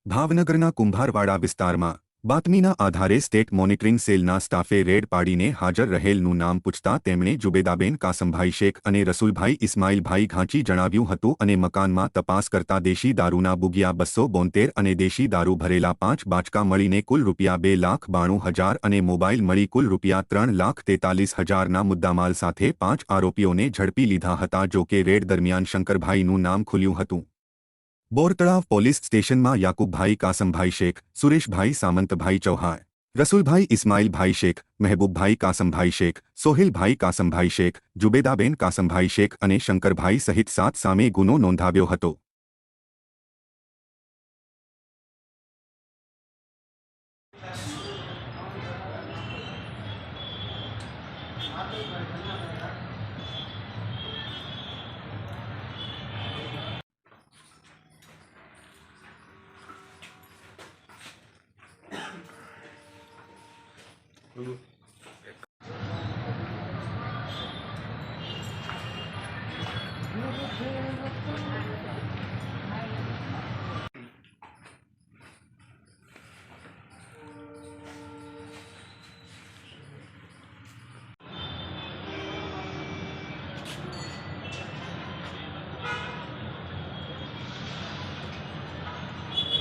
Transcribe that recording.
ભાવનગરના કુંભારવાડા વિસ્તારમાં બાતમીના આધારે સ્ટેટ મોનિટરિંગ સેલના સ્ટાફે રેડ પાડીને હાજર રહેલનું નામ પૂછતા તેમણે જુબેદાબેન કાસમભાઈ શેખ અને રસુલભાઈ ઇસ્માઇલભાઈ ઘાંચી જણાવ્યું હતું અને મકાનમાં તપાસ કરતા દેશી દારૂના બુગિયા 272 અને દેશી દારૂ ભરેલા 5 બાચકા મળીને કુલ રૂપિયા 2,92,000 અને મોબાઈલ મળી કુલ રૂપિયા 3,43,000ના મુદ્દામાલ સાથે 5 આરોપીઓને ઝડપી લીધા હતા. જો કે રેડ દરમિયાન શંકરભાઈનું નામ ખુલ્યું હતું. બોરતળાવ પોલીસ સ્ટેશનમાં યાકુબભાઈ કાસમભાઈ શેખ, સુરેશભાઈ સામંતભાઈ ચૌહાણ, રસુલભાઈ ઇસ્માઇલભાઈ શેખ, મહેબૂબભાઈ કાસમભાઈ શેખ, સોહેલભાઈ કાસમભાઈ શેખ, જુબેદાબેન કાસમભાઈ શેખ અને શંકરભાઈ સહિત 7 સામે ગુનો નોંધાવ્યો હતો.